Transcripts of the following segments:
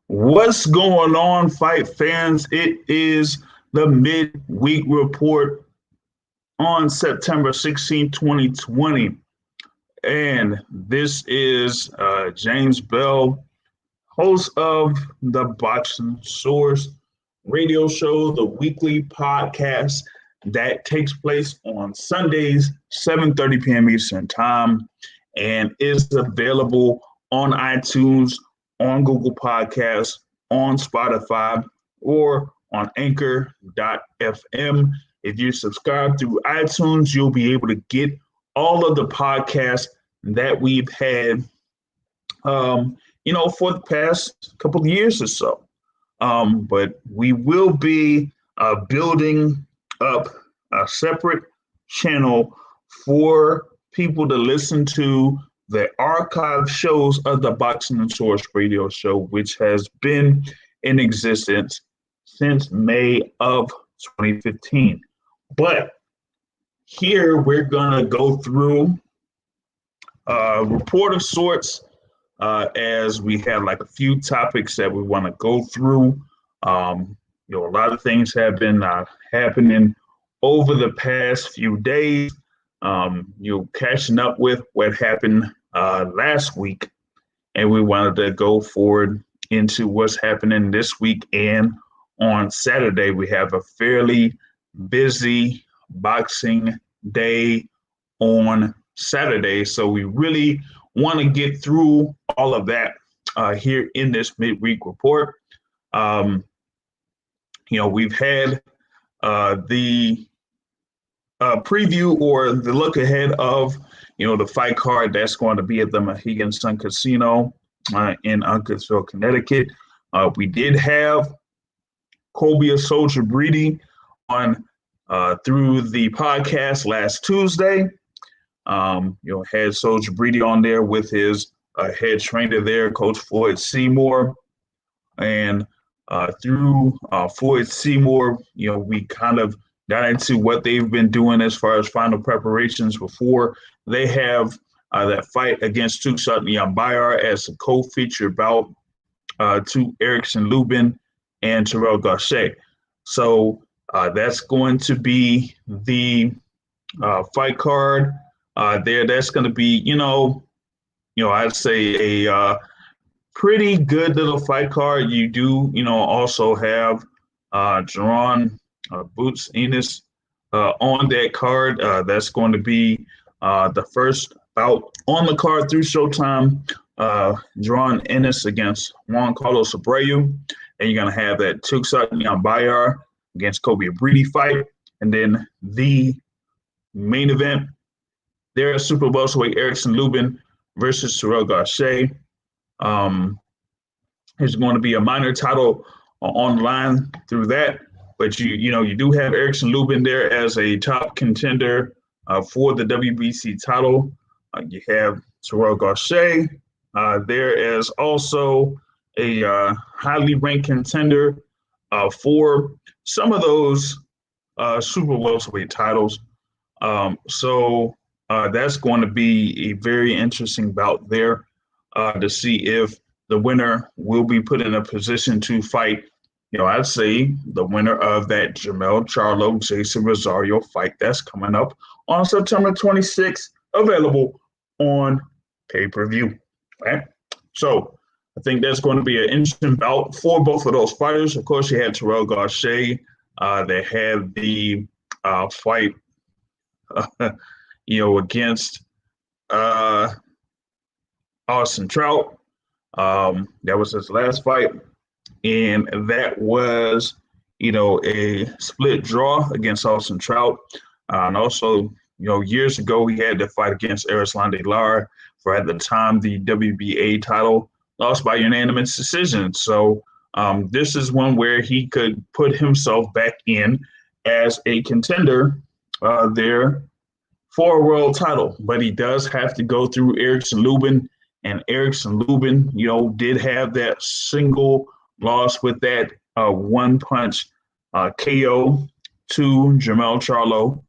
What's going on, fight fans? It is the midweek report on September 16, 2020. And this is James Bell, host of the Boxing Source radio show, the weekly podcast that takes place on Sundays, 7:30 p.m. Eastern Time, and is available on iTunes, on Google Podcasts, on Spotify, or on Anchor.fm. If you subscribe through iTunes, you'll be able to get all of the podcasts that we've had, for the past couple of years or so. But we will be building up a separate channel for people to listen to the archive shows of the Boxing and Source radio show, which has been in existence since May of 2015. But here we're going to go through a report of sorts as we have like a few topics that we want to go through. A lot of things have been happening over the past few days. Catching up with what happened last week, and we wanted to go forward into what's happening this week. And on Saturday, we have a fairly busy Boxing Day on Saturday, so we really want to get through all of that here in this midweek report. We've had the preview or the look ahead of, the fight card that's going to be at the Mohegan Sun Casino in Uncasville, Connecticut. We did have Colby Soldier Breedy on through the podcast last Tuesday. Had Soldier Breedy on there with his head trainer there, Coach Floyd Seymour. And through Floyd Seymour, we kind of got into what they've been doing as far as final preparations before they have that fight against Tuksat Nyambayar as a co-featured bout to Erickson Lubin and Terrell Gausha. So that's going to be the fight card there. That's going to be, I'd say a pretty good little fight card. You do, also have Jerron Boots Enos on that card. That's going to be the first bout on the card through Showtime. Jerron Ennis against Juan Carlos Abreu. And you're going to have that Tuksat Nyambayar against Kobe Breedy fight. And then the main event there is Super Welterweight Erickson Lubin versus Terrell Gausha. There's going to be a minor title on the line through that. But you do have Erickson Lubin there as a top contender for the WBC title. You have Terrell Gausha there as also a highly ranked contender for some of those super welterweight titles. So that's going to be a very interesting bout there to see if the winner will be put in a position to fight. I'd say the winner of that Jermell Charlo, Jason Rosario fight that's coming up on September 26th, available on pay-per-view. Right? So I think that's going to be an interesting bout for both of those fighters. Of course, you had Terrell Gausha. They had the fight, against Austin Trout. That was his last fight. And that was, a split draw against Austin Trout. And also, years ago, he had to fight against Erislandy Lara for, at the time, the WBA title, lost by unanimous decision. So this is one where he could put himself back in as a contender there for a world title. But he does have to go through Erickson Lubin. And Erickson Lubin, did have that single loss with that one-punch KO to Jermell Charlo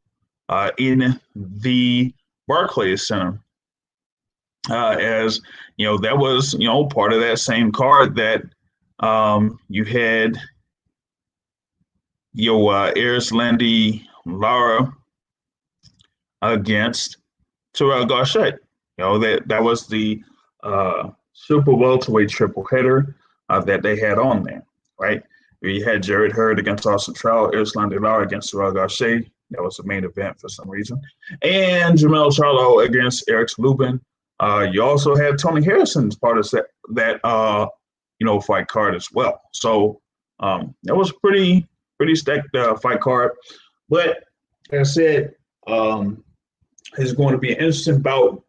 in the Barclays Center. As that was part of that same card that You had your Landy Lara against Terrell Garchet. That was the super welterweight triple header that they had on there, right? You had Jared Hurd against Austin Trout, Landy Lara against Terrell Garchet. That was the main event for some reason. And Jamel Charlo against Eric Lubin. You also had Tony Harrison as part of that fight card as well. So that was pretty stacked fight card. But like I said, it's going to be an interesting bout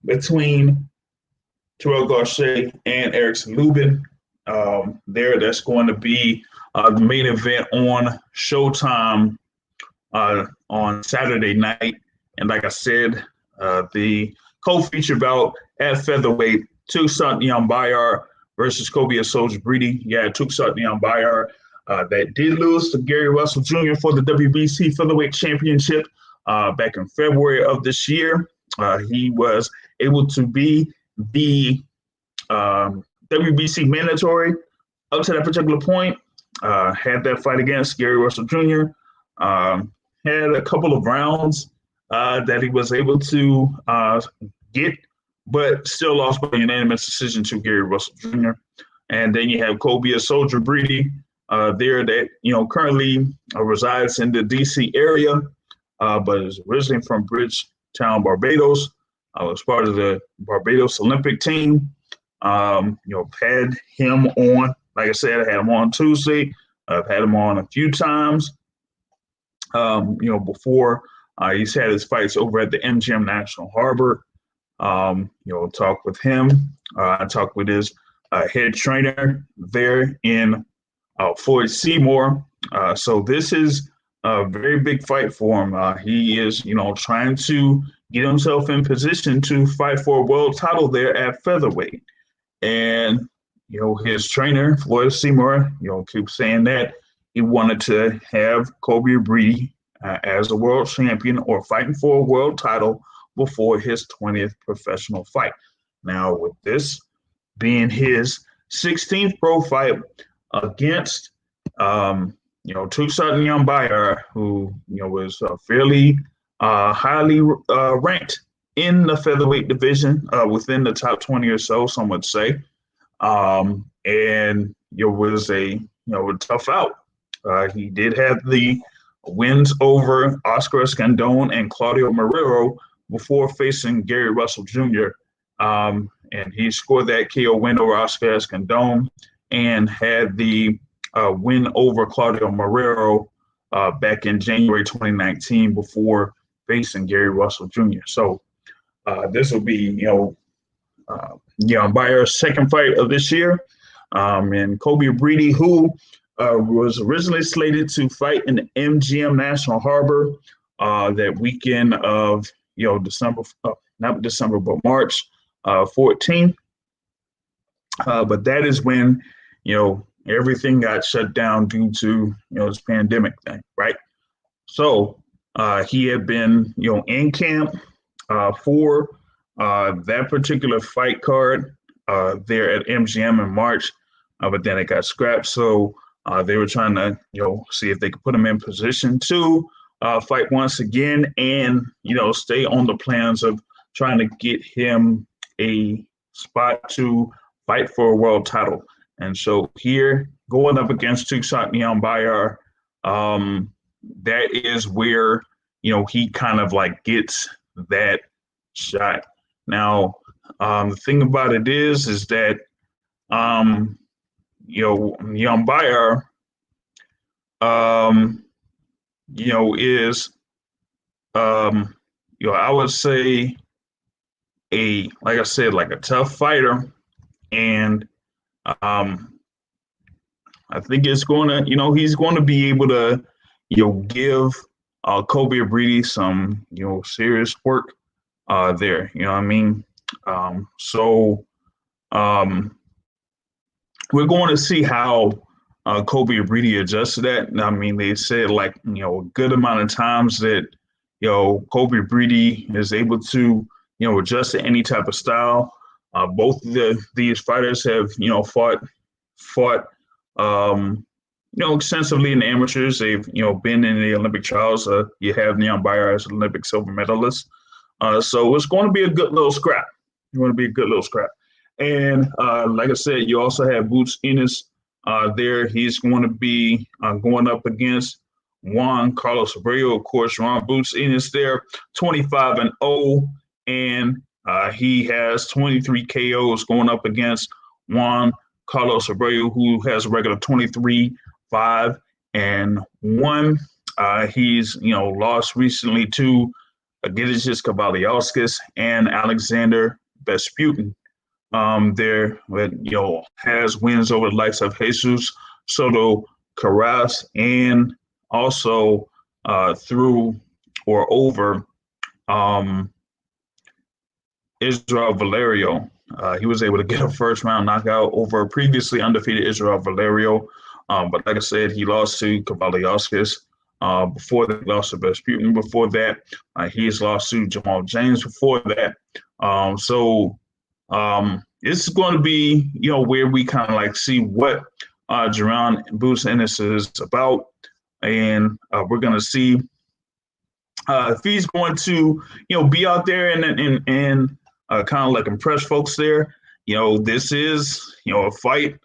between Terrell Garchet and Eric Lubin. That's going to be the main event on Showtime on Saturday night. And like I said, the co-feature bout at featherweight, Tuksat Nyambayar versus Kobe Soldier Breedy. Yeah, Tuksat Nyambayar that did lose to Gary Russell Jr. for the WBC featherweight championship back in February of this year. He was able to be the WBC mandatory up to that particular point. Had that fight against Gary Russell Jr. Had a couple of rounds that he was able to get, but still lost by unanimous decision to Gary Russell Jr. And then you have Kobe Soldier Breedy there that currently resides in the DC area, but is originally from Bridgetown, Barbados. Was part of the Barbados Olympic team. Had him on, like I said, I had him on Tuesday. I've had him on a few times. Before he's had his fights over at the MGM National Harbor. Talk with him. I talked with his head trainer there in Floyd Seymour. So this is a very big fight for him. He is, trying to get himself in position to fight for a world title there at featherweight. And, his trainer, Floyd Seymour, keeps saying that he wanted to have Kobe Breedy as a world champion or fighting for a world title before his 20th professional fight. Now, with this being his 16th pro fight against, Tuksat Nyambayar, who, was fairly highly ranked in the featherweight division, within the top 20 or so, some would say. And it was a tough out. He did have the wins over Oscar Escandón and Claudio Marrero before facing Gary Russell Jr. And he scored that KO win over Oscar Escandón and had the win over Claudio Marrero back in January 2019 before facing Gary Russell Jr. So this will be, Bayer's second fight of this year. And Kobe Breedy, who was originally slated to fight in the MGM National Harbor that weekend of, March 14th. But that is when, everything got shut down due to, this pandemic thing, right? So he had been, in camp for that particular fight card there at MGM in March, but then it got scrapped. So they were trying to, see if they could put him in position to fight once again and, stay on the plans of trying to get him a spot to fight for a world title. And so here, going up against Tuksat Nyambayar, that is where, he kind of like gets that shot. Now, the thing about it is that, Nyambayar, is, I would say like I said, like a tough fighter. And I think it's going to, he's going to be able to, give Kobe Breedy some, serious work there. You know what I mean? We're going to see how Kobe Breedy adjusts to that. I mean, they said like, a good amount of times that, Kobe Breedy is able to, adjust to any type of style. Both of these fighters have, fought extensively in the amateurs. They've, been in the Olympic trials. You have Neon Bayer as an Olympic silver medalist. So it's going to be a good little scrap. It's going to be a good little scrap. And like I said, you also have Boots Ennis there. He's going to be going up against Juan Carlos Abreu. Of course, Ron Boots Ennis there, 25-0, and he has 23 KOs going up against Juan Carlos Abreu, who has a record of 23-5-1. He's lost recently to Gidigis Kavalyauskas and Alexander Vesputin. There, but has wins over the likes of Jesus Soto Carras and also through or over Israel Valerio. He was able to get a first round knockout over previously undefeated Israel Valerio. But like I said, he lost to Kavalyauskas. Before that, he lost to Vesputin. Before that, he's lost to Jamal James. Before that, it's going to be, where we kind of like see what Jaron Boots Ennis is about, and we're going to see if he's going to, be out there and kind of like impress folks there. This is, a fight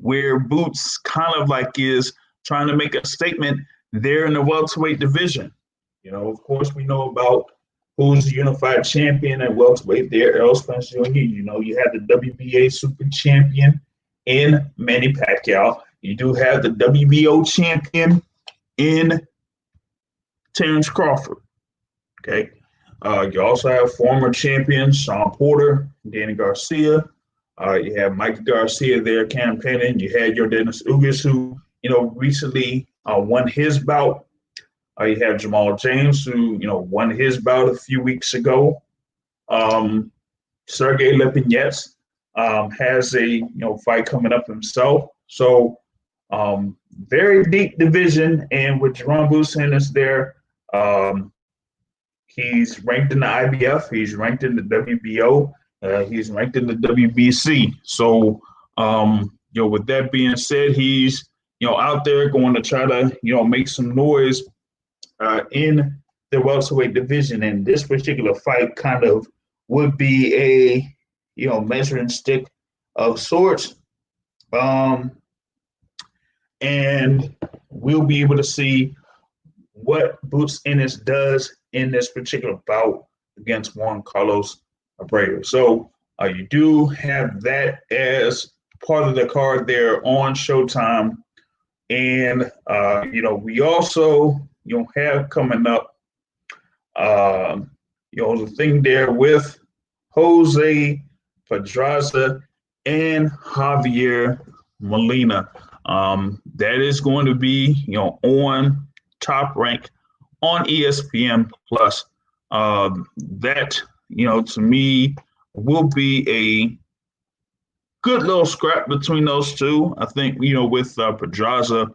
where Boots kind of like is trying to make a statement there in the welterweight division. Of course, we know about who's the unified champion at welterweight there, Errol Spence Jr. You have the WBA super champion in Manny Pacquiao. You do have the WBO champion in Terrence Crawford. Okay. You also have former champions Sean Porter, Danny Garcia. You have Mike Garcia there campaigning. You had your Dennis Ugas, who, recently won his bout. You have Jamal James, who, won his bout a few weeks ago. Sergey Lipinets has a, fight coming up himself. So very deep division. And with Jaron Boots Ennis there, he's ranked in the IBF. He's ranked in the WBO. He's ranked in the WBC. So, with that being said, he's, out there going to try to, make some noise in the welterweight division. And this particular fight kind of would be a, measuring stick of sorts. And we'll be able to see what Boots Ennis does in this particular bout against Juan Carlos Abreu. So you do have that as part of the card there on Showtime. And, we also, have coming up, the thing there with Jose Pedraza and Javier Molina. That is going to be, on Top Rank on ESPN Plus. That, to me, will be a good little scrap between those two. I think, with Pedraza,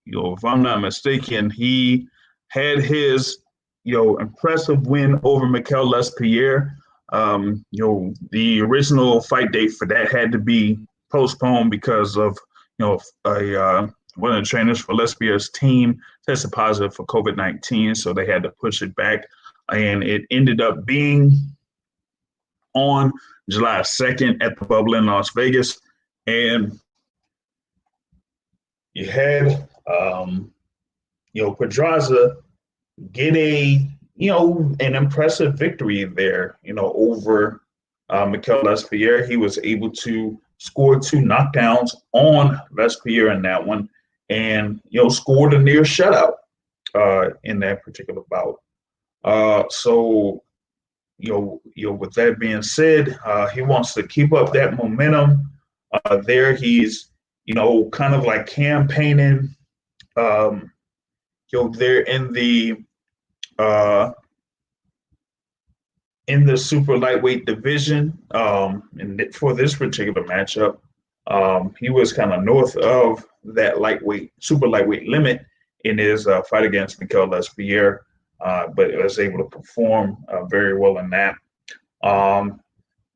if I'm not mistaken, he had his, impressive win over Mikel Lespierre. The original fight date for that had to be postponed because of, one of the trainers for Lespierre's team tested positive for COVID-19, so they had to push it back. And it ended up being on July 2nd at the Bubble in Las Vegas. And you had, Pedraza get an impressive victory there, over Mikel Lespierre. He was able to score 2 knockdowns on Lespierre in that one and, scored a near shutout in that particular bout. So, with that being said, he wants to keep up that momentum. There he's, kind of like campaigning, there in the super lightweight division. And for this particular matchup, he was kind of north of that super lightweight limit in his fight against Mikel Lespierre. But was able to perform very well in that.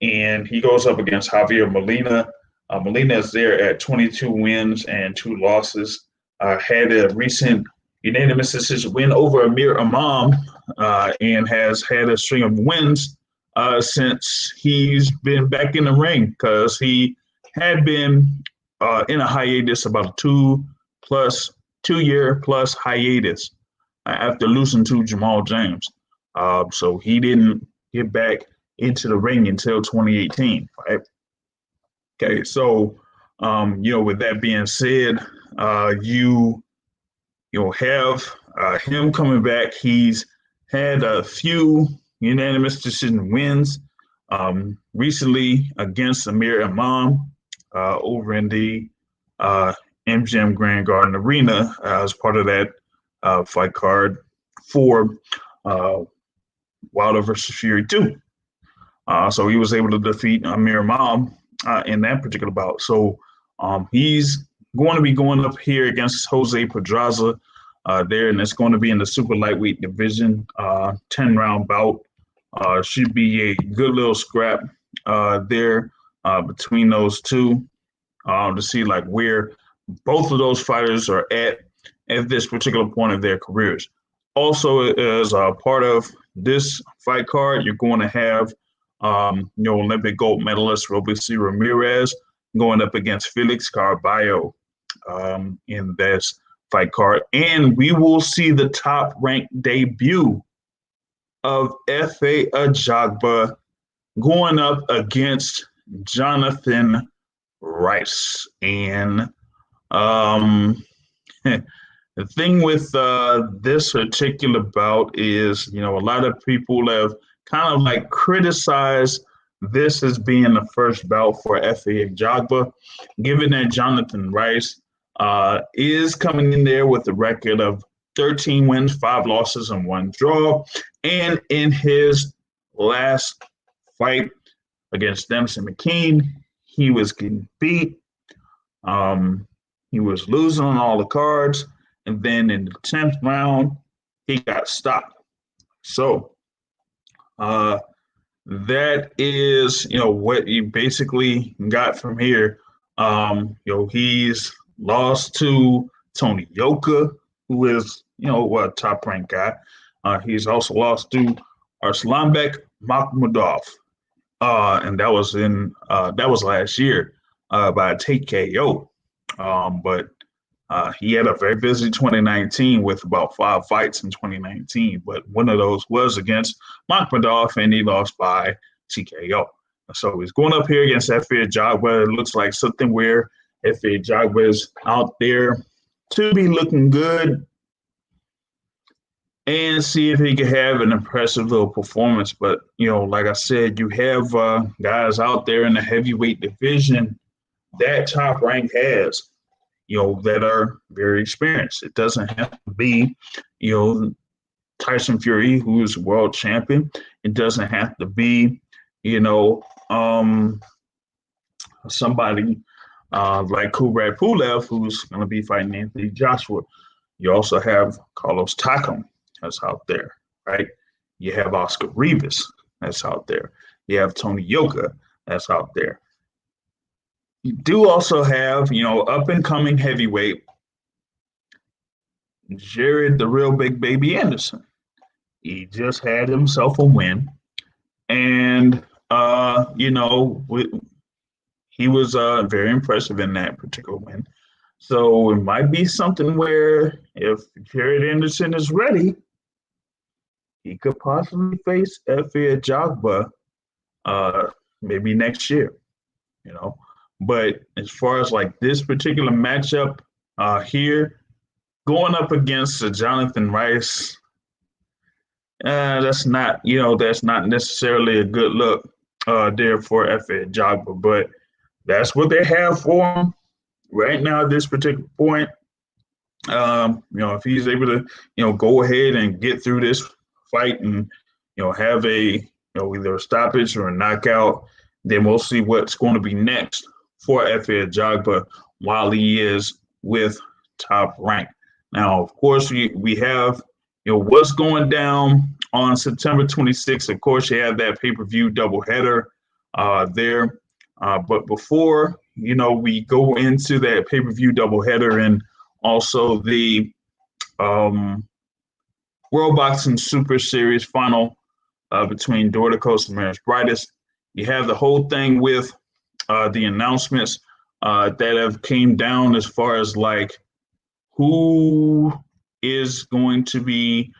and he goes up against Javier Molina. Molina is there at 22 wins and 2 losses. Had a recent unanimous decision win over Amir Imam, and has had a string of wins since he's been back in the ring, because he had been in a hiatus, about a 2 year plus hiatus after losing to Jamal James. So he didn't get back into the ring until 2018, right? Okay, so with that being said, you'll have him coming back. He's had a few unanimous decision wins recently against Amir Imam over in the MGM Grand Garden Arena as part of that fight card for Wilder versus Fury 2. So he was able to defeat Amir Imam in that particular bout. So he's going to be going up here against Jose Pedraza there, and it's going to be in the super lightweight division, 10-round bout. Should be a good little scrap there between those two to see like where both of those fighters are at this particular point of their careers. Also, as part of this fight card, you're going to have Olympic gold medalist Robeisy Ramirez going up against Felix Carballo in this fight card. And we will see the top-ranked debut of Efe Ajagba going up against Jonathan Rice. And the thing with this particular bout is, a lot of people have kind of like criticized this as being the first bout for Efe Ajagba, given that Jonathan Rice is coming in there with a record of 13 wins, 5 losses, and 1 draw. And in his last fight against Dempsey McKean, he was getting beat. He was losing on all the cards. And then in the 10th round, he got stopped. So that is, what you basically got from here. He's lost to Tony Yoka, who is, a top-ranked guy. He's also lost to Arslanbek Makhmudov, and that was last year by a TKO. But he had a very busy 2019 with about 5 fights in 2019, but one of those was against Makhmudov, and he lost by TKO. So he's going up here against Efe Ajagba. It looks like something where Efe Ajagba is out there to be looking good and see if he can have an impressive little performance. But, like I said, you have guys out there in the heavyweight division that Top Rank has, that are very experienced. It doesn't have to be, Tyson Fury, who's world champion. It doesn't have to be, somebody like Kubrat Pulev, who's going to be fighting Anthony Joshua. You also have Carlos Takam that's out there, right? You have Oscar Rivas that's out there. You have Tony Yoka that's out there. You do also have, up-and-coming heavyweight Jared the Real Big Baby Anderson. He just had himself a win. And, he was very impressive in that particular win. So it might be something where if Jared Anderson is ready, he could possibly face Efe Ajagba maybe next year, But as far as like this particular matchup here, going up against Jonathan Rice, that's not necessarily a good look there for Efe Ajagba, but that's what they have for him right now at this particular point. If he's able to, go ahead and get through this fight and, have a, either a stoppage or a knockout, then we'll see what's going to be next for Efe Ajagba while he is with Top Rank. Now, of course, we have, what's going down on September 26th. Of course, you have that pay-per-view doubleheader there. But before, we go into that pay-per-view doubleheader and also the World Boxing Super Series final between Dorticos and Maris Brightest, you have the whole thing with the announcements that have came down as far as like who is going to be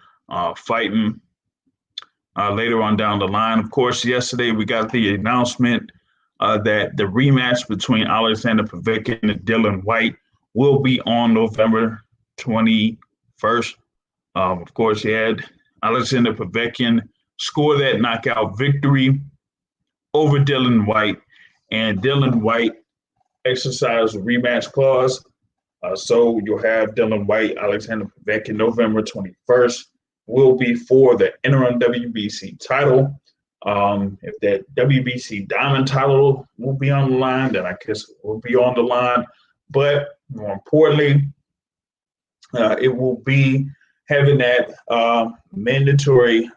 fighting later on down the line. Of course, yesterday we got the announcement that the rematch between Alexander Povetkin and Dylan White will be on November 21st. Of course, he had Alexander Povetkin score that knockout victory over Dylan White, and Dylan White exercised a rematch clause. So you'll have Dylan White, Alexander Povetkin, November 21st, will be for the interim WBC title. If that WBC Diamond title will be on the line, then I guess it will be on the line. But more importantly, it will be having that mandatory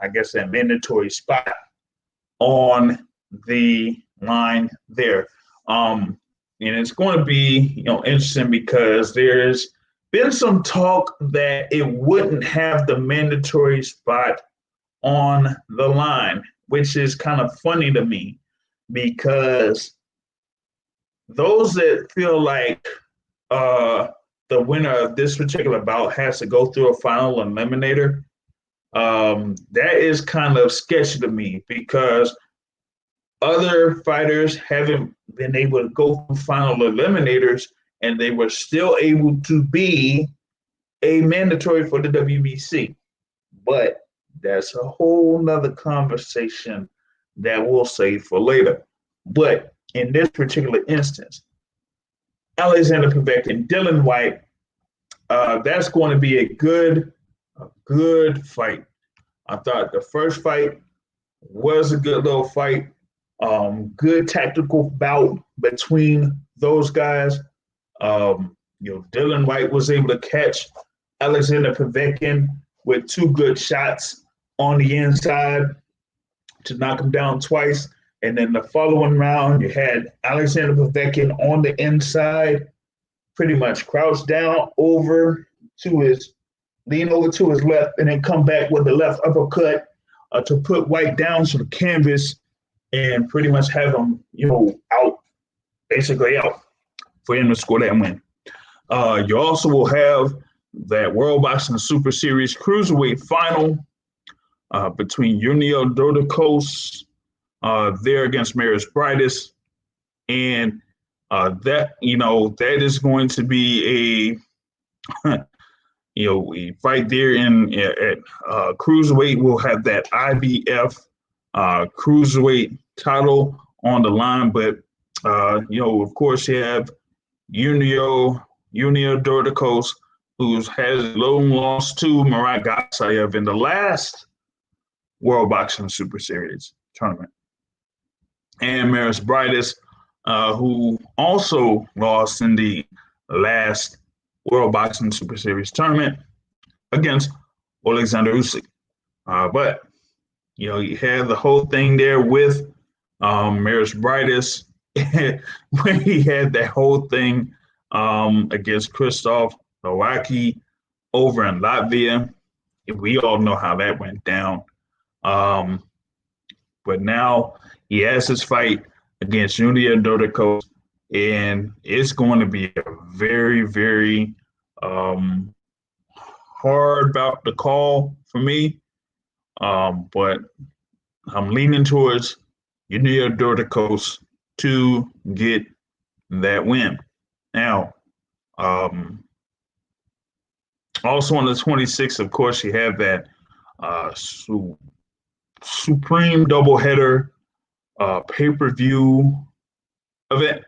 spot on the line there. And it's going to be, interesting because there's been some talk that it wouldn't have the mandatory spot on the line, which is kind of funny to me because those that feel like the winner of this particular bout has to go through a final eliminator, that is kind of sketchy to me because other fighters haven't been able to go through final eliminators and they were still able to be a mandatory for the WBC. But that's a whole nother conversation that we'll save for later. But in this particular instance, Alexander Povetkin, Dylan White, that's going to be a good fight. I thought the first fight was a good little fight. Good tactical bout between those guys. Dylan White was able to catch Alexander Povetkin with two good shots on the inside to knock him down twice. And then the following round, you had Alexander Povetkin on the inside, pretty much crouched down lean over to his left, and then come back with the left uppercut to put White down to the canvas and pretty much have him, basically out for him to score that win. You also will have that World Boxing Super Series Cruiserweight final between Junior Dorticos there against Maris Brightest. And that is going to be we fight there at Cruiserweight. We'll have that IBF Cruiserweight title on the line. But, of course, you have Junior Dorticos, who has long lost to Murat Gatsayev in the last World Boxing Super Series tournament. And Maris Brightest, who also lost in the last World Boxing Super Series tournament against Alexander Usyk. But, you have the whole thing there with Maris Brightest when he had that whole thing against Krzysztof Nowacki over in Latvia. We all know how that went down. But now he has his fight against Junior Dorticos, and it's going to be a very, very hard bout to call for me. But I'm leaning towards Junior Dorticos to get that win. Now, also on the 26th, of course, you have that supreme doubleheader pay-per-view event.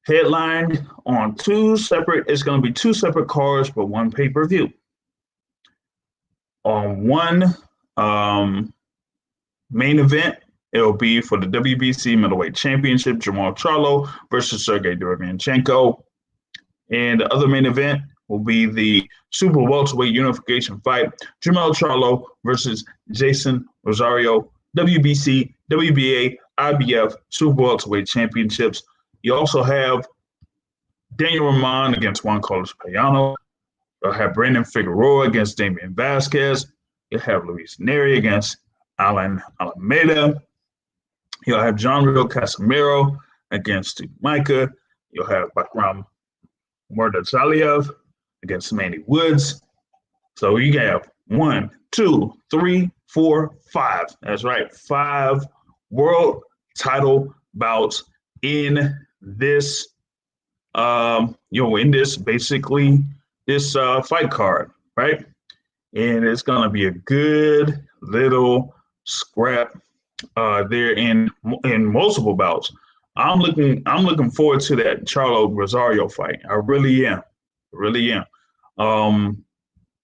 Headlined on it's going to be two separate cards, but one pay-per-view. On one main event, it'll be for the WBC Middleweight Championship, Jamal Charlo versus Sergey Derevyanchenko. And the other main event will be the Super Welterweight Unification fight, Jamal Charlo versus Jason Rosario, WBC, WBA IBF Super Welterweight Championships. You also have Daniel Ramon against Juan Carlos Payano. You'll have Brandon Figueroa against Damian Vasquez. You'll have Luis Neri against Alan Alameda. You'll have John Rio Casimiro against Micah. You'll have Bakram Mordazaliev against Manny Woods. So you have 1, 2, 3, 4, 5. That's right, 5 world title bouts in this, in this basically this fight card, right? And it's gonna be a good little scrap there in multiple bouts. I'm looking forward to that Charlo Rosario fight. I really am.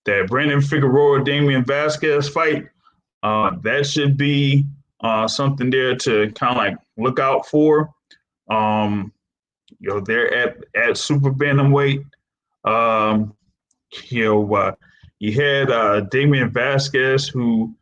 That Brandon Figueroa Damian Vasquez fight, that should be something there to kind of like look out for. They're at super bantamweight. You had Damian Vasquez, who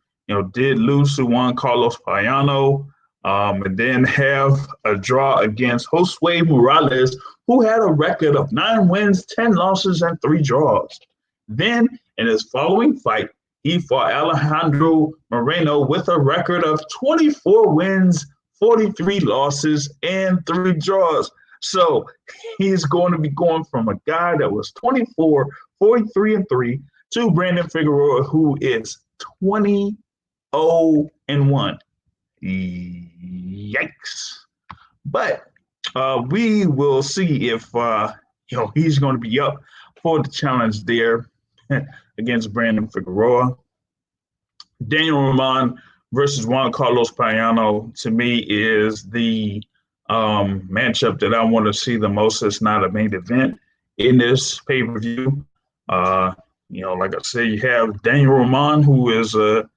did lose to Juan Carlos Payano, and then have a draw against Josue Morales, who had a record of 9 wins, 10 losses, and 3 draws. Then in his following fight, he fought Alejandro Moreno with a record of 24 wins, 43 losses, and 3 draws. So he's going to be going from a guy that was 24, 43, and 3 to Brandon Figueroa, who is 20-0-1. Yikes. But we will see if he's going to be up for the challenge there against Brandon Figueroa. Daniel Ramon versus Juan Carlos Payano, to me, is the matchup that I want to see the most. It's not a main event in this pay-per-view. Like I said, you have Daniel Ramon, who is a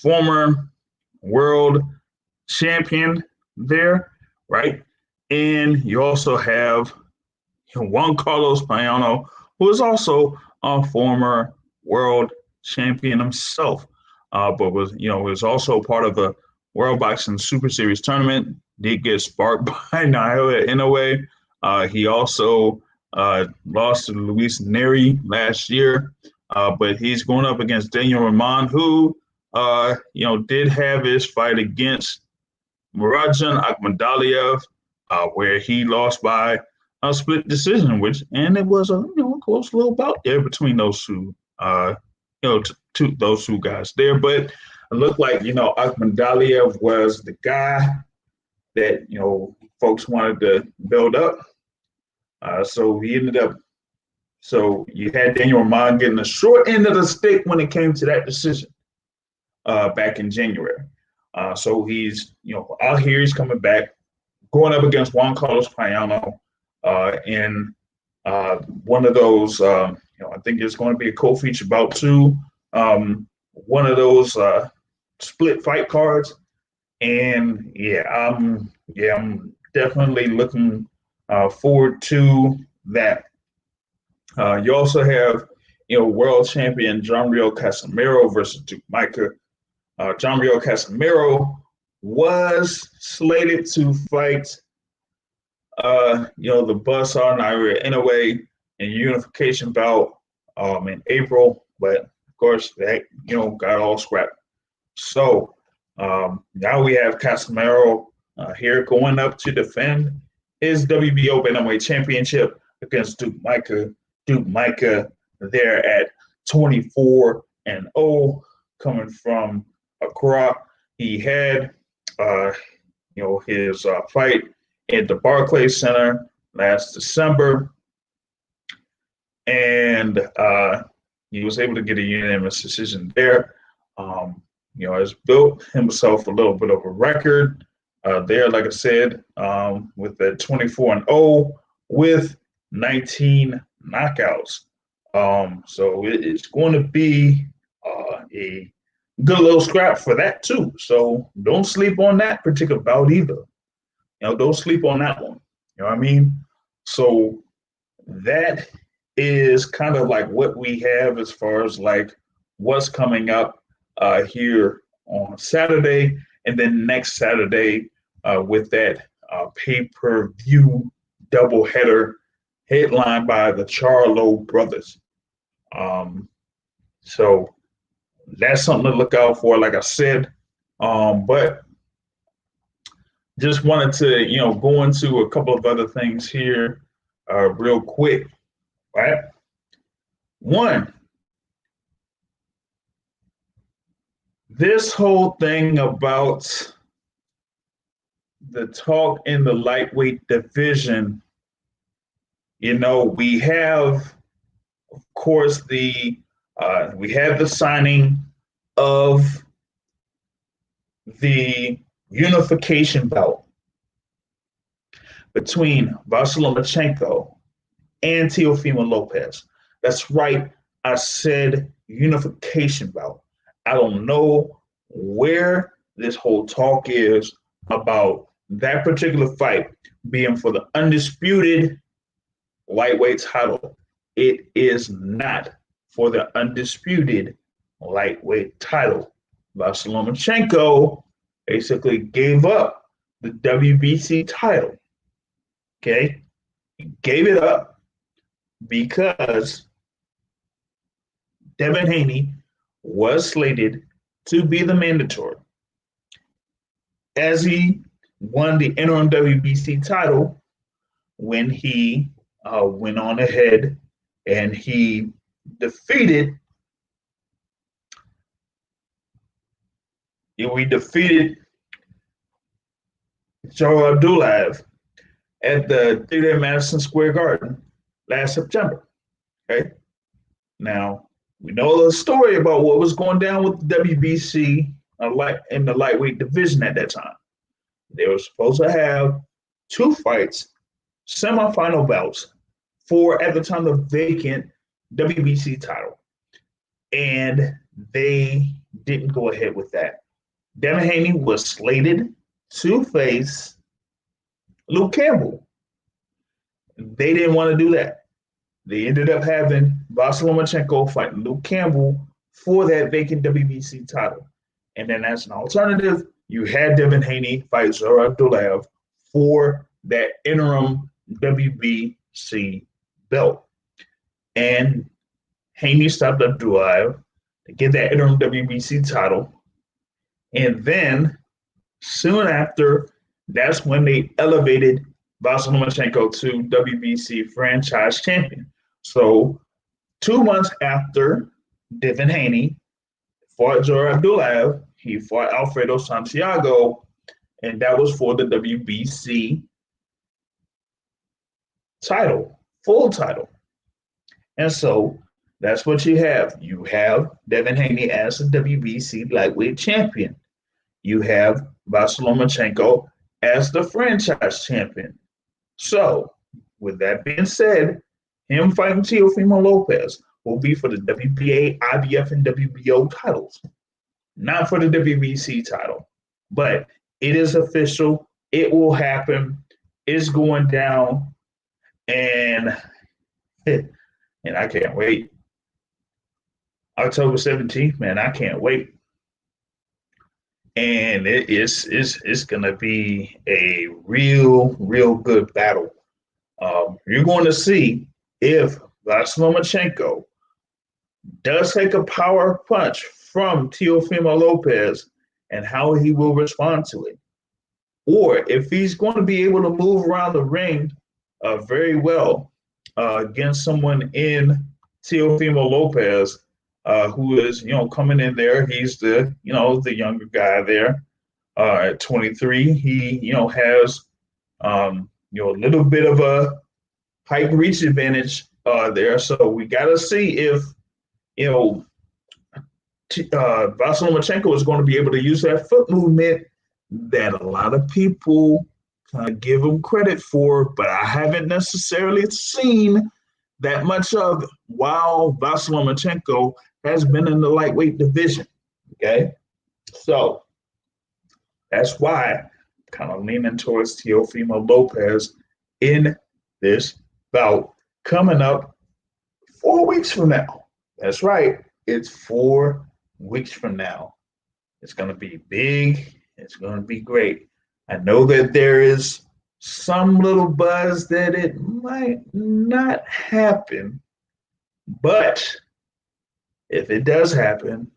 former world champion there, right? And you also have Juan Carlos Payano, who is also a former world champion himself, but was also part of the World Boxing Super Series tournament. Did get sparked by Naoya Inoue. He also lost to Luis Neri last year, but he's going up against Daniel Ramon, who did have his fight against Murajan Akhmadaliev, where he lost by a split decision, and it was a close little bout there between those two, those two guys there. But it looked like Akhmadaliev was the guy that folks wanted to build up. So he ended up. So you had Daniel Ramon getting the short end of the stick when it came to that decision back in January. So he's out here. He's coming back, going up against Juan Carlos Payano in one of those. I think it's going to be a co-feature bout too. One of those split fight cards. And I'm definitely looking forward to that. You also have, world champion John Rio Casimiro versus Duke Micah. John Rio Casimiro was slated to fight, the Buzzsaw Naoya Inoue in unification bout in April, but of course that got all scrapped. So now we have Casimiro here going up to defend his WBO Bantamweight Championship against Duke Micah. Duke Micah there at 24-0, coming from Accra. He had his fight at the Barclays Center last December, and he was able to get a unanimous decision there. Has built himself a little bit of a record there, like I said, with that 24-0 with 19 knockouts. So it's going to be a good little scrap for that too. So don't sleep on that particular bout either. Don't sleep on that one. You know what I mean? So that is kind of like what we have as far as like what's coming up here on Saturday. And then next Saturday, with that pay-per-view doubleheader headlined by the Charlo brothers. Um, so that's something to look out for, like I said. But just wanted to, go into a couple of other things here real quick, right? One, this whole thing about the talk in the lightweight division, we have, of course, we have the signing of the unification belt between Vasily Lomachenko and Teofimo Lopez. That's right, I said unification bout. I don't know where this whole talk is about that particular fight being for the undisputed lightweight title. It is not for the undisputed lightweight title. Vasily Lomachenko basically gave up the WBC title. Okay? He gave it up because Devin Haney was slated to be the mandatory. As he won the interim WBC title when he went on ahead and he defeated Joe Abdulayev at the theater in Madison Square Garden last September. Okay. Now, we know the story about what was going down with the WBC in the lightweight division at that time. They were supposed to have two fights, semifinal bouts, for, at the time, the vacant WBC title. And they didn't go ahead with that. Devin Haney was slated to face Luke Campbell. They didn't want to do that. They ended up having Vasily Lomachenko fight Luke Campbell for that vacant WBC title. And then as an alternative, you had Devin Haney fight Zora Abdulayev for that interim WBC belt. And Haney stopped Abdulayev to get that interim WBC title. And then soon after, that's when they elevated Vasily Lomachenko to WBC franchise champion. So 2 months after Devin Haney fought Zora Abdulayev, he fought Alfredo Santiago, and that was for the WBC title, full title. And so that's what you have. You have Devin Haney as the WBC lightweight champion. You have Vasily Lomachenko as the franchise champion. So, with that being said, him fighting Teofimo Lopez will be for the WBA, IBF, and WBO titles, not for the WBC title. But it is official. It will happen. It's going down, and I can't wait. October 17th, man, I can't wait. And it's going to be a real good battle. You're going to see if Vasily Lomachenko does take a power punch from Teofimo Lopez and how he will respond to it. Or if he's going to be able to move around the ring very well against someone in Teofimo Lopez, who is, coming in there. He's the younger guy there at 23. He, has, a little bit of a height reach advantage there. So we got to see if, Vasily Lomachenko is going to be able to use that foot movement that a lot of people give him credit for, but I haven't necessarily seen that much of while Vasily Lomachenko has been in the lightweight division. Okay, so that's why I'm kind of leaning towards Teofimo Lopez in this bout coming up 4 weeks from now. That's right, it's 4 weeks from now. It's going to be big. It's going to be great. I know that there is some little buzz that it might not happen, but if it does happen,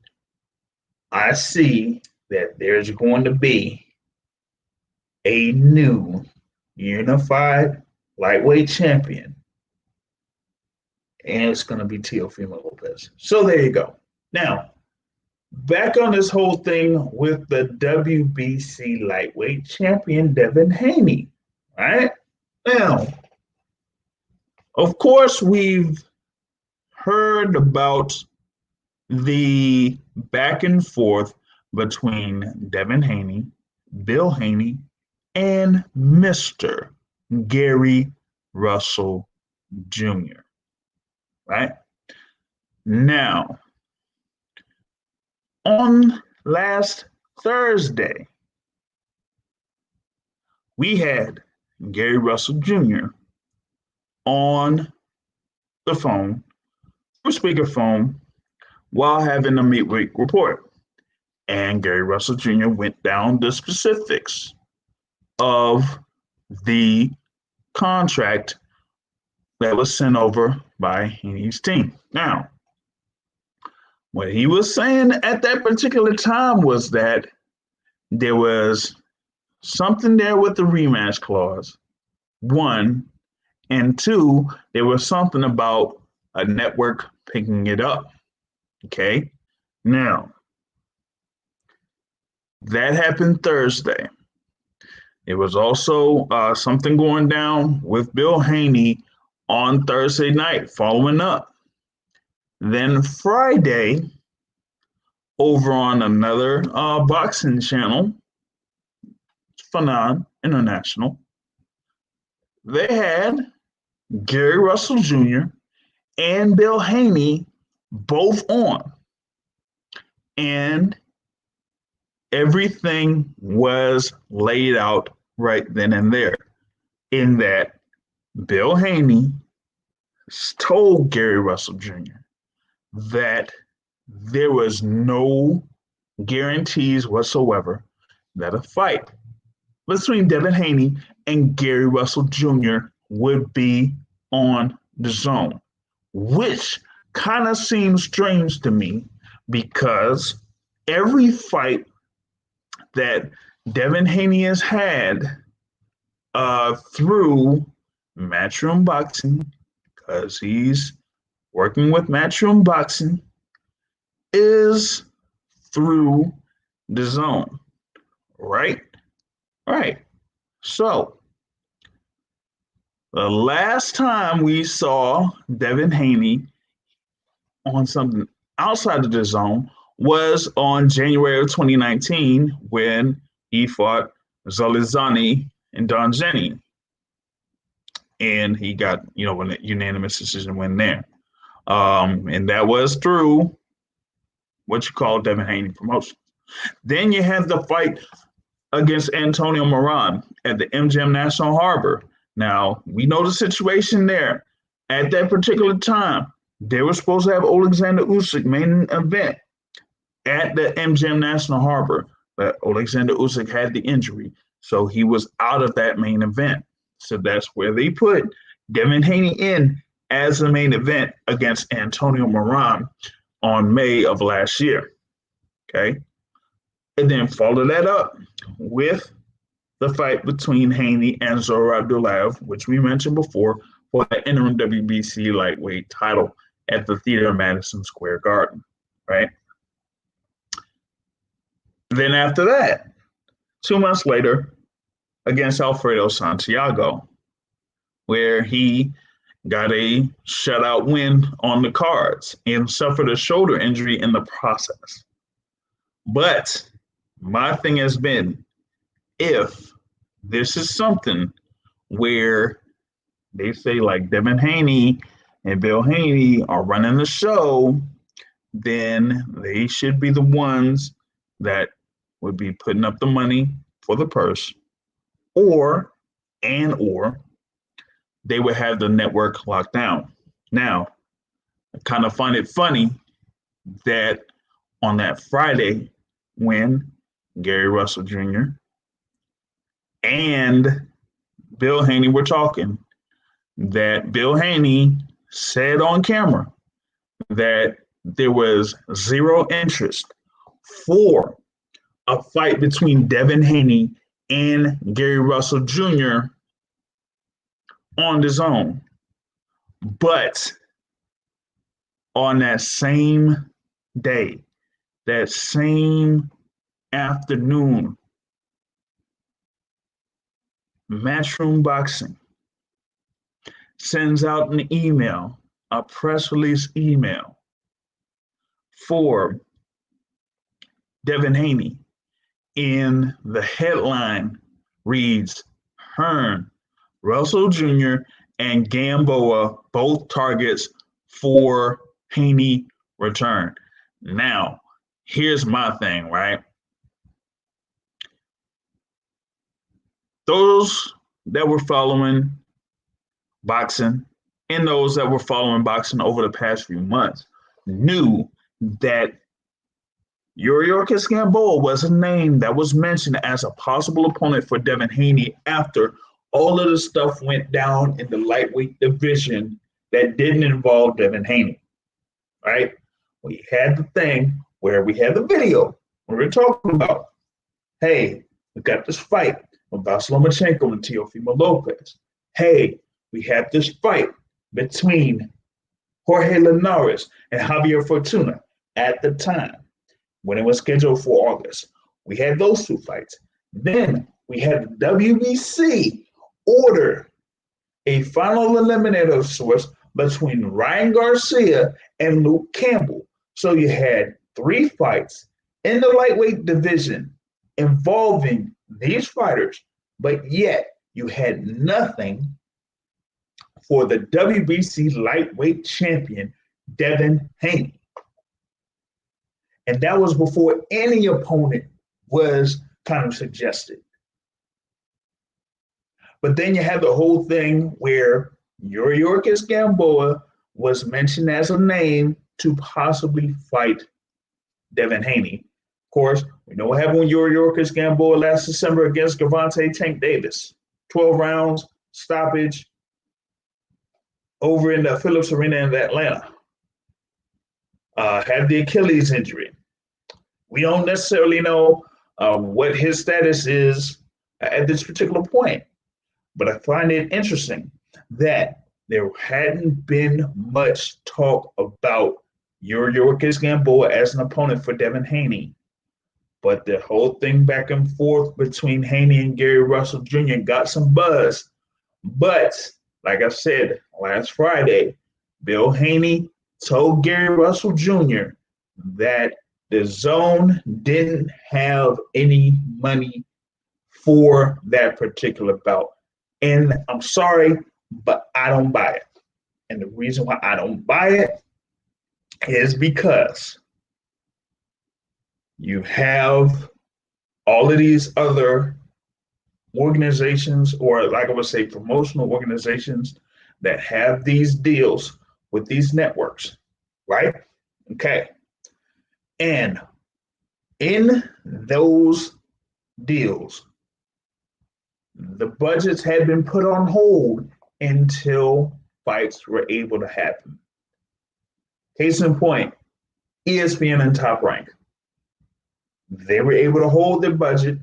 I see that there's going to be a new unified lightweight champion, and it's going to be Teofimo Lopez. So there you go. Now, back on this whole thing with the WBC lightweight champion, Devin Haney, right? Now, of course, we've heard about the back and forth between Devin Haney, Bill Haney, and Mr. Gary Russell Jr., right? Now, on last Thursday, we had Gary Russell Jr. on the phone, or speakerphone, while having a midweek report. And Gary Russell Jr. went down the specifics of the contract that was sent over by Haney's team. Now, what he was saying at that particular time was that there was something there with the rematch clause, one, and two, there was something about a network picking it up. Okay. Now, that happened Thursday. There was also something going down with Bill Haney on Thursday night, following up. Then Friday, over on another boxing channel, Fanon International, they had Gary Russell Jr. and Bill Haney both on. And everything was laid out right then and there, in that Bill Haney told Gary Russell Jr. that there was no guarantees whatsoever that a fight between Devin Haney and Gary Russell Jr. would be on the zone, which kind of seems strange to me because every fight that Devin Haney has had through Matchroom Boxing, because he's working with Matchroom Boxing, is through the zone, right? Right. So, the last time we saw Devin Haney on something outside of the zone was on January of 2019 when he fought Zolizani and Don Jenny. And he got, a unanimous decision win there. And that was through what you call Devin Haney Promotions. Then you have the fight against Antonio Moran at the MGM National Harbor. Now, we know the situation there. At that particular time, they were supposed to have Alexander Usyk main event at the MGM National Harbor, but Alexander Usyk had the injury, so he was out of that main event. So that's where they put Devin Haney in as the main event against Antonio Moran on May of last year. Okay. And then follow that up with the fight between Haney and Zora Abdullayev, which we mentioned before, for the interim WBC lightweight title at the Theater Madison Square Garden, right? Then after that, 2 months later, against Alfredo Santiago, where he got a shutout win on the cards and suffered a shoulder injury in the process. But my thing has been, if this is something where they say like Devin Haney and Bill Haney are running the show, then they should be the ones that would be putting up the money for the purse, or they would have the network locked down. Now, I kind of find it funny that on that Friday when Gary Russell Jr. and Bill Haney were talking, that Bill Haney said on camera that there was zero interest for a fight between Devin Haney and Gary Russell Jr. on his own. But on that same day, that same afternoon, Matchroom Boxing sends out an email, a press release email for Devin Haney. In the headline reads, Hearn, Russell Jr., and Gamboa both targets for Haney return. Now, here's my thing, right? Those that were following boxing and those that were following boxing over the past few months knew that Yuriorkis Gamboa was a name that was mentioned as a possible opponent for Devin Haney after all of the stuff went down in the lightweight division that didn't involve Devin Haney, right? We had the thing where we had the video where we're talking about, hey, we got this fight with Vasyl Lomachenko and Teofimo Lopez. Hey, we had this fight between Jorge Linares and Javier Fortuna at the time when it was scheduled for August. We had those two fights. Then we had the WBC order a final eliminator source between Ryan Garcia and Luke Campbell. So you had 3 fights in the lightweight division involving these fighters, but yet you had nothing for the WBC lightweight champion, Devin Haney. And that was before any opponent was kind of suggested. But then you have the whole thing where Yuriorkis Gamboa was mentioned as a name to possibly fight Devin Haney. Of course, we know what happened with Yuriorkis Gamboa last December against Gervonta Tank Davis. 12 rounds, stoppage, over in the Phillips Arena in Atlanta. Had the Achilles injury. We don't necessarily know what his status is at this particular point, but I find it interesting that there hadn't been much talk about Yuriorkis Gamboa as an opponent for Devin Haney. But the whole thing back and forth between Haney and Gary Russell Jr. got some buzz. But like I said last Friday, Bill Haney told Gary Russell Jr. that the zone didn't have any money for that particular bout. And I'm sorry, but I don't buy it. And the reason why I don't buy it is because you have all of these other organizations, or like I would say, promotional organizations that have these deals with these networks, right? Okay. And in those deals, the budgets had been put on hold until fights were able to happen. Case in point, ESPN and Top Rank. They were able to hold their budget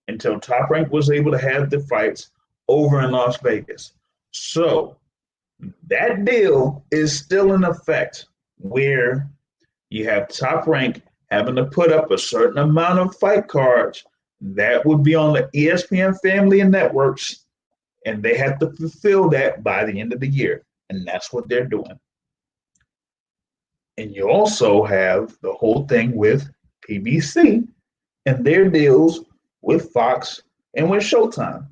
until Top Rank was able to have the fights over in Las Vegas. So that deal is still in effect, where you have Top Rank having to put up a certain amount of fight cards that would be on the ESPN family of networks, and they have to fulfill that by the end of the year. And that's what they're doing. And you also have the whole thing with PBC and their deals with Fox and with Showtime.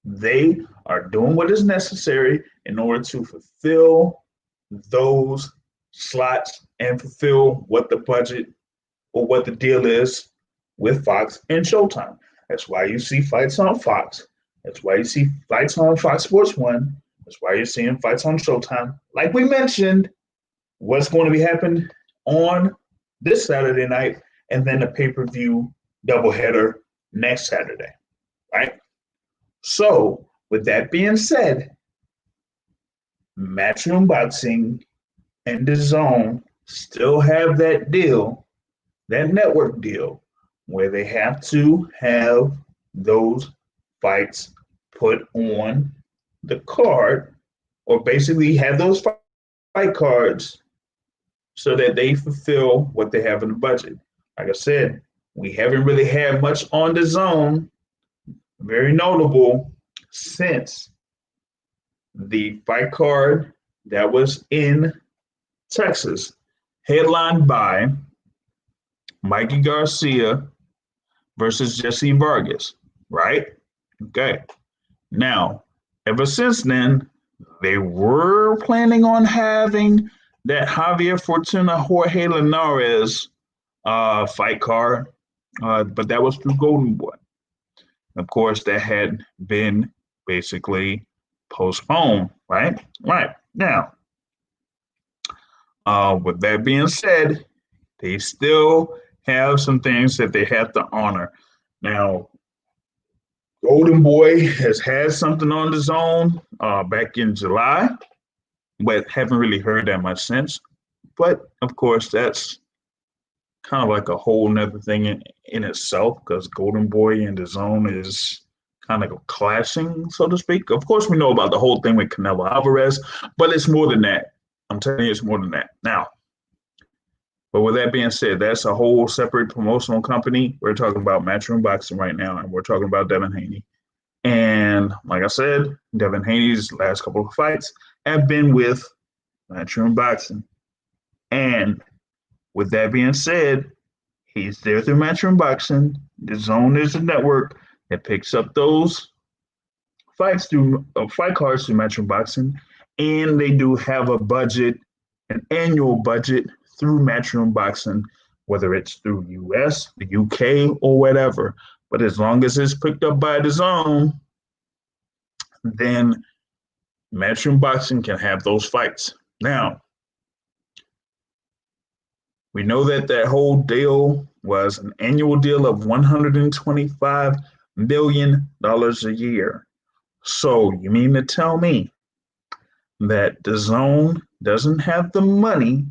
They are doing what is necessary in order to fulfill those slots and fulfill what the budget or what the deal is with Fox and Showtime. That's why you see fights on Fox. That's why you see fights on Fox Sports 1. That's why you're seeing fights on Showtime. Like we mentioned, what's going to be happening on this Saturday night, and then a pay-per-view doubleheader next Saturday, right? So, with that being said, Matchroom Boxing and the Zone still have that deal, that network deal, where they have to have those fights put on the card, or basically have those fight cards so that they fulfill what they have in the budget. Like I said, we haven't really had much on the Zone, very notable, since the fight card that was in Texas, headlined by Mikey Garcia versus Jesse Vargas, right? Okay. Now, ever since then, they were planning on having that Javier Fortuna Jorge Linares fight card, but that was through Golden Boy. Of course, that had been basically postponed, right? Right. Now, with that being said, they still have some things that they have to honor. Now, Golden Boy has had something on the Zone back in July, but haven't really heard that much since. But of course, that's kind of like a whole nother thing in itself, because Golden Boy and the Zone is kind of clashing, so to speak. Of course, we know about the whole thing with Canelo Alvarez, but it's more than that. I'm telling you, it's more than that. Now, but with that being said, that's a whole separate promotional company. We're talking about Matchroom Boxing right now, and we're talking about Devin Haney. And like I said, Devin Haney's last couple of fights have been with Matchroom Boxing. And with that being said, he's there through Matchroom Boxing. The Zone is a network that picks up those fights through fight cards through Matchroom Boxing, and they do have a budget, an annual budget through Matchroom Boxing, whether it's through US, the UK, or whatever. But as long as it's picked up by the Zone, then Matchroom Boxing can have those fights. Now, we know that that whole deal was an annual deal of $125 million a year. So you mean to tell me that the Zone doesn't have the money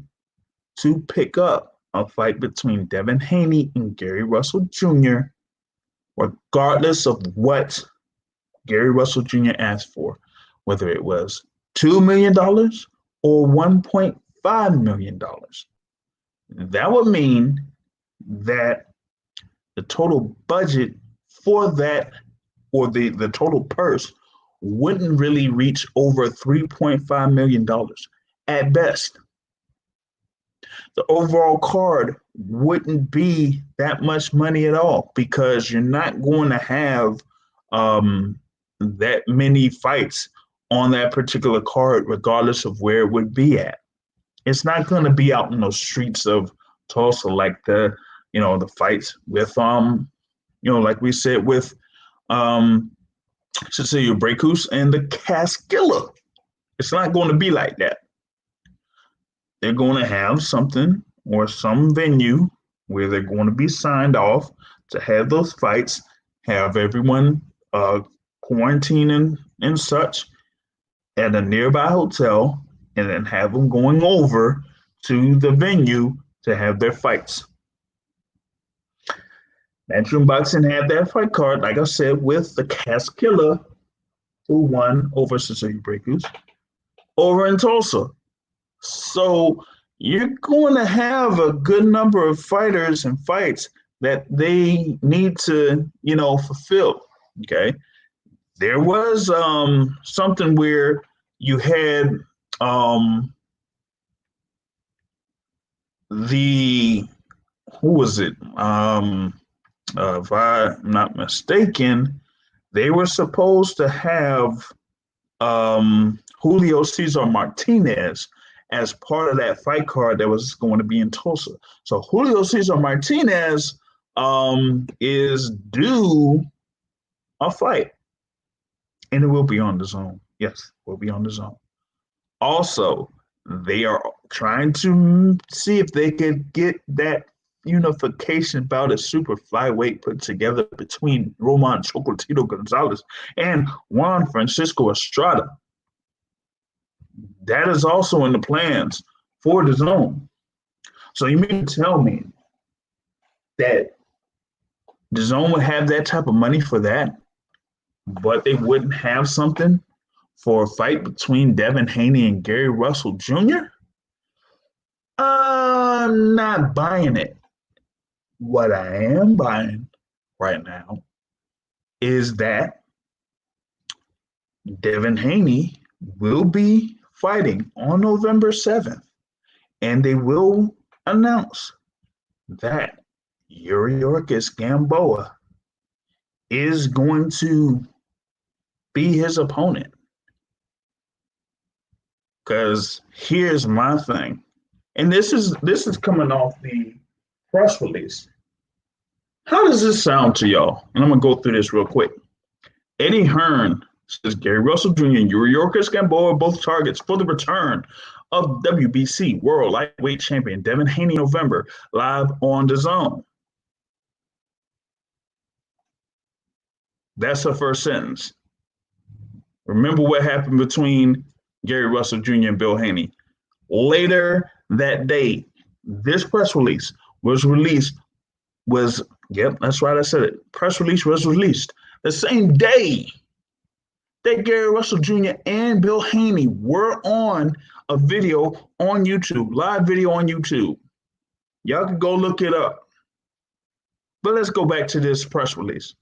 to pick up a fight between Devin Haney and Gary Russell Jr., regardless of what Gary Russell Jr. asked for, whether it was $2 million or $1.5 million? That would mean that the total budget for that, or the total purse, wouldn't really reach over $3.5 million at best. The overall card wouldn't be that much money at all, because you're not going to have that many fights on that particular card, regardless of where it would be at. It's not going to be out in those streets of Tulsa like the fights with like we said with Cecilia Braekhus and the Cascilla. It's not going to be like that. They're going to have something or some venue where they're going to be signed off to have those fights, have everyone quarantining and such at a nearby hotel, and then have them going over to the venue to have their fights. Matchroom Boxing had that fight card, like I said, with the Cascilla, who won over Cecilia Braekhus, over in Tulsa. So you're going to have a good number of fighters and fights that they need to, fulfill. Okay. There was something where you had who was it? If I'm not mistaken, they were supposed to have Julio Cesar Martinez as part of that fight card that was going to be in Tulsa. So Julio Cesar Martinez is due a fight, and it will be on the Zone. Yes, will be on the Zone. Also, they are trying to see if they could get that unification bout at super flyweight put together between Roman Chocolatito Gonzalez and Juan Francisco Estrada. That is also in the plans for the zone. So you mean to tell me that the zone would have that type of money for that, but they wouldn't have something for a fight between Devin Haney and Gary Russell Jr.? I'm not buying it. What I am buying right now is that Devin Haney will be fighting on November 7th, and they will announce that Yuriorkis Gamboa is going to be his opponent. Because here's my thing, and this is coming off the press release. How does this sound to y'all? And I'm gonna go through this real quick. Eddie Hearn says Gary Russell Jr. and Yuriorkis Gamboa are both targets for the return of WBC World Lightweight Champion Devin Haney November, live on the Zone. That's the first sentence. Remember what happened between Gary Russell Jr. and Bill Haney. Later that day, this press release was released. Yep, that's right, I said it. Press release was released the same day that Gary Russell Jr. and Bill Haney were on a video on YouTube, live video on YouTube. Y'all can go look it up. But let's go back to this press release.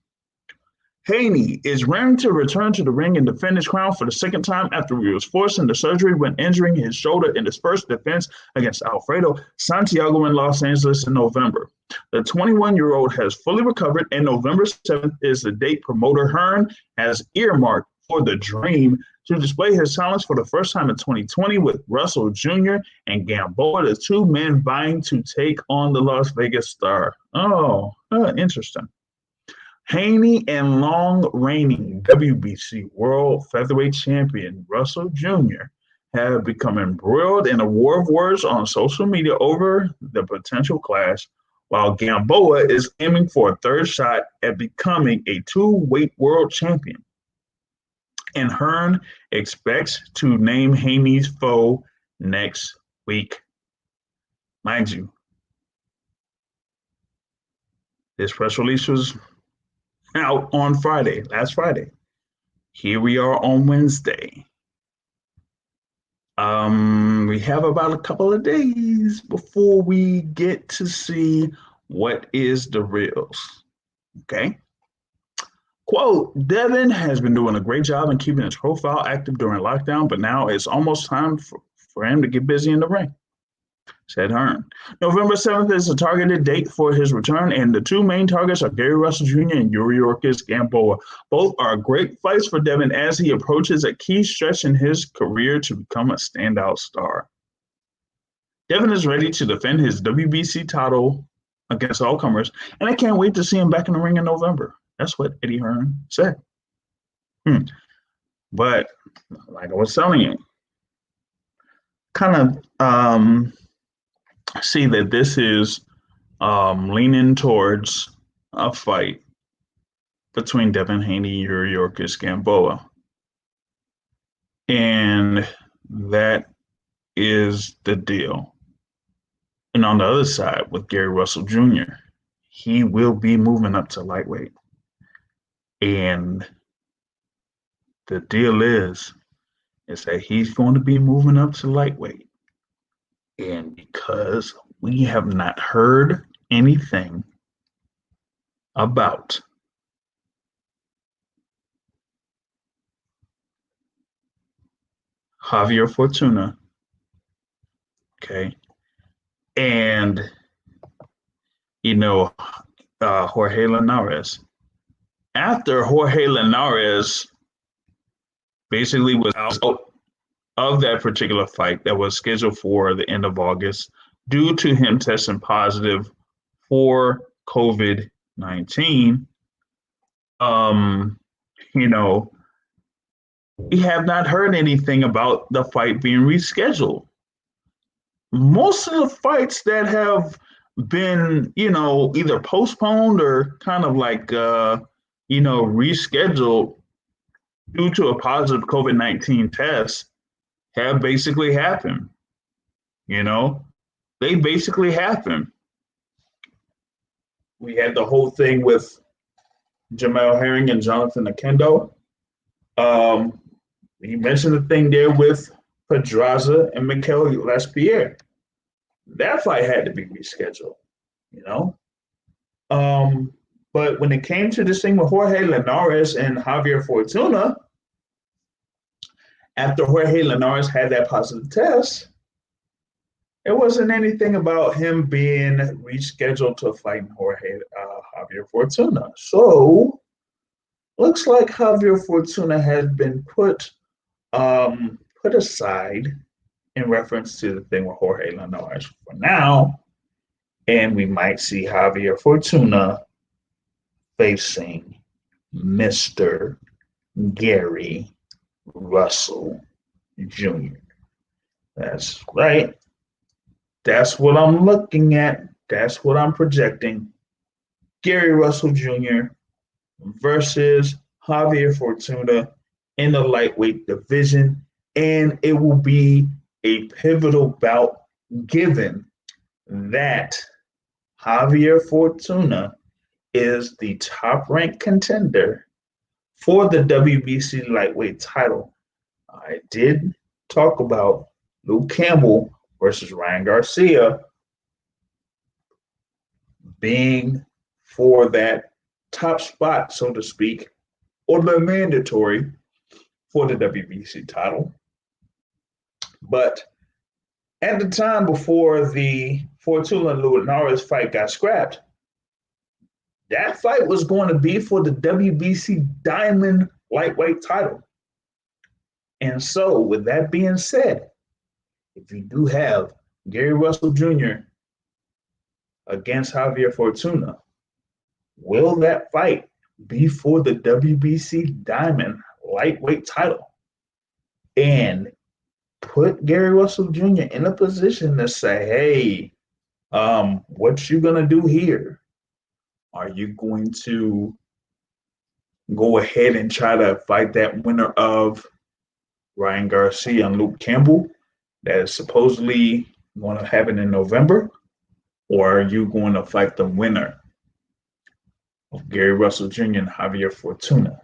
Haney is raring to return to the ring and defend his crown for the second time after he was forced into surgery when injuring his shoulder in his first defense against Alfredo Santiago in Los Angeles in November. The 21-year-old has fully recovered, and November 7th is the date promoter Hearn has earmarked for the Dream to display his talents for the first time in 2020 with Russell Jr. and Gamboa, the two men vying to take on the Las Vegas Star. Interesting. Haney and long-reigning WBC World Featherweight Champion Russell Jr. have become embroiled in a war of words on social media over the potential clash, while Gamboa is aiming for a third shot at becoming a two-weight world champion. And Hearn expects to name Haney's foe next week. Mind you, this press release was out on Friday, last Friday. Here we are on Wednesday. We have about a couple of days before we get to see what is the reals. Okay. Quote, Devin has been doing a great job in keeping his profile active during lockdown, but now it's almost time for him to get busy in the ring, said Hearn. November 7th is a targeted date for his return, and the two main targets are Gary Russell Jr. and Yuriorkis Gamboa. Both are great fights for Devin as he approaches a key stretch in his career to become a standout star. Devin is ready to defend his WBC title against all comers, and I can't wait to see him back in the ring in November. That's what Eddie Hearn said. But like I was telling you, kind of see that this is leaning towards a fight between Devin Haney and Yuriorkis Gamboa. And that is the deal. And on the other side, with Gary Russell Jr., he will be moving up to lightweight. And the deal is that he's going to be moving up to lightweight. And because we have not heard anything about Javier Fortuna, okay, and, Jorge Linares, after Jorge Linares basically was out of that particular fight that was scheduled for the end of August due to him testing positive for COVID-19, we have not heard anything about the fight being rescheduled. Most of the fights that have been, either postponed or kind of like, rescheduled due to a positive COVID-19 test have basically happened. You know, they basically happened. We had the whole thing with Jamel Herring and Jonathan Akendo. Um, you mentioned the thing there with Pedraza and Mikel Lespierre. That fight had to be rescheduled, you know? Um, but when it came to this thing with Jorge Linares and Javier Fortuna, after Jorge Linares had that positive test, it wasn't anything about him being rescheduled to fight Javier Fortuna. So looks like Javier Fortuna has been put aside in reference to the thing with Jorge Linares for now, and we might see Javier Fortuna facing Mr. Gary Russell Jr. That's right. That's what I'm looking at. That's what I'm projecting. Gary Russell Jr. versus Javier Fortuna in the lightweight division. And it will be a pivotal bout given that Javier Fortuna is the top ranked contender for the WBC lightweight title. I did talk about Luke Campbell versus Ryan Garcia being for that top spot, so to speak, or the mandatory for the WBC title. But at the time before the Fortuna Linares fight got scrapped, that fight was going to be for the WBC Diamond lightweight title. And so, with that being said, if you do have Gary Russell Jr. against Javier Fortuna, will that fight be for the WBC Diamond lightweight title? And put Gary Russell Jr. in a position to say, hey, what you gonna do here? Are you going to go ahead and try to fight that winner of Ryan Garcia and Luke Campbell that is supposedly going to happen in November? Or are you going to fight the winner of Gary Russell Jr. and Javier Fortuna?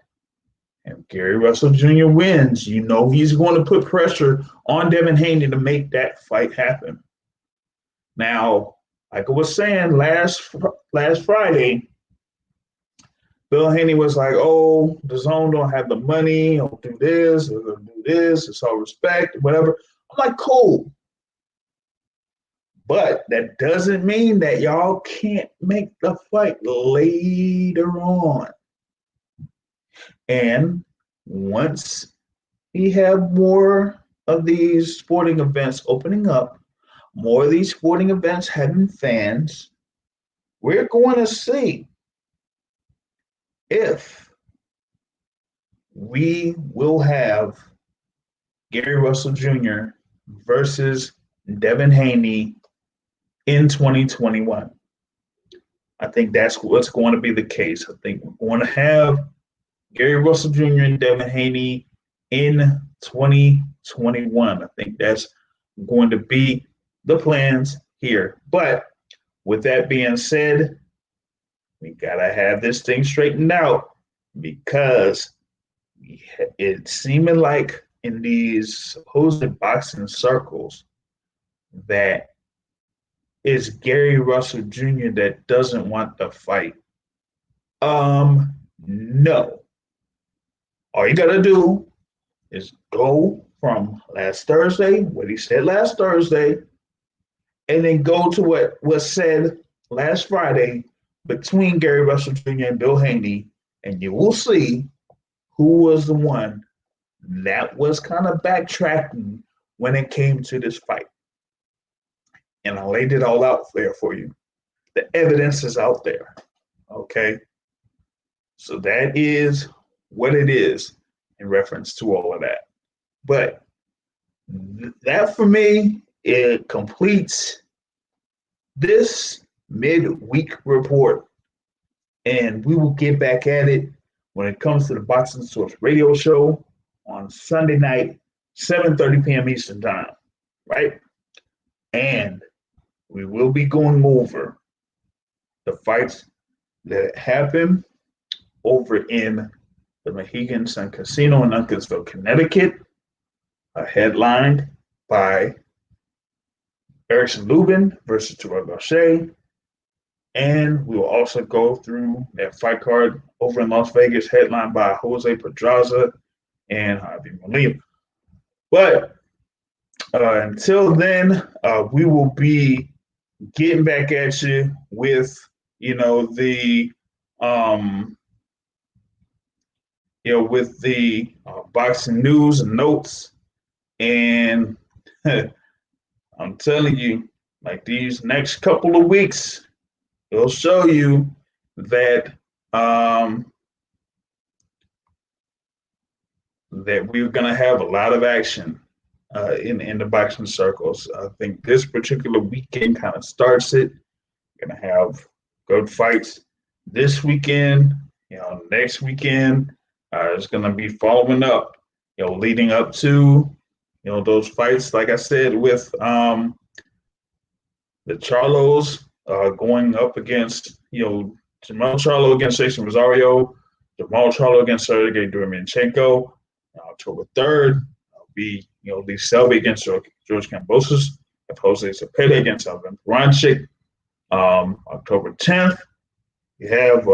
And if Gary Russell Jr. wins, he's going to put pressure on Devin Haney to make that fight happen. Now, like I was saying last Friday, Bill Haney was like, oh, the zone don't have the money, I'll do this, or do this, it's all respect, whatever. I'm like, cool. But that doesn't mean that y'all can't make the fight later on. And once we have more of these sporting events opening up, more of these sporting events having fans, we're going to see if we will have Gary Russell Jr. versus Devin Haney in 2021. I think that's what's going to be the case. I think we're going to have Gary Russell Jr. and Devin Haney in 2021. I think that's going to be the plans here. But with that being said, we got to have this thing straightened out because it's seeming like in these supposed boxing circles that it's Gary Russell Jr. that doesn't want the fight. No. All you got to do is go from last Thursday, what he said last Thursday, and then go to what was said last Friday between Gary Russell Jr. and Bill Haney, and you will see who was the one that was kind of backtracking when it came to this fight. And I laid it all out there for you. The evidence is out there, okay? So that is what it is in reference to all of that. But that for me, it completes this midweek report. And we will get back at it when it comes to the Boxing Source radio show on Sunday night, 7:30 p.m. Eastern Time, right? And we will be going over the fights that happen over in the Mohegan Sun Casino in Uncasville, Connecticut, headlined by Erickson Lubin versus Terrell Gausha. And we will also go through that fight card over in Las Vegas, headlined by Jose Pedraza and Javi Molina. But until then, we will be getting back at you with, the with the boxing news and notes. And I'm telling you, like these next couple of weeks, it'll show you that that we're going to have a lot of action in the boxing circles. I think this particular weekend kind of starts it. We're going to have good fights this weekend. Next weekend is going to be following up. Leading up to those fights. Like I said, with the Charlos going up against Jamal Charlo against Jason Rosario, Jamal Charlo against Sergey Derevyanchenko. October 3rd will be Lee Selby against George Kambosos, Jose Cepeda against Alvin Baranchik. October 10th, you have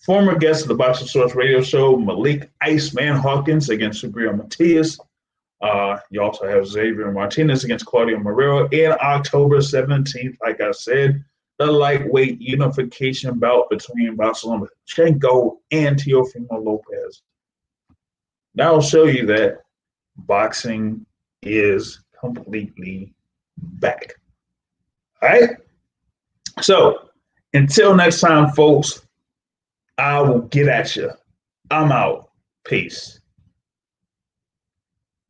former guest of the Boxing Source radio show, Malik Iceman Hawkins against Subriel Matias. You also have Xavier Martinez against Claudio Marrero. In October 17th, like I said, the lightweight unification bout between Vasyl Lomachenko and Teofimo Lopez. That will show you that boxing is completely back. All right? So, until next time, folks, I will get at you. I'm out. Peace.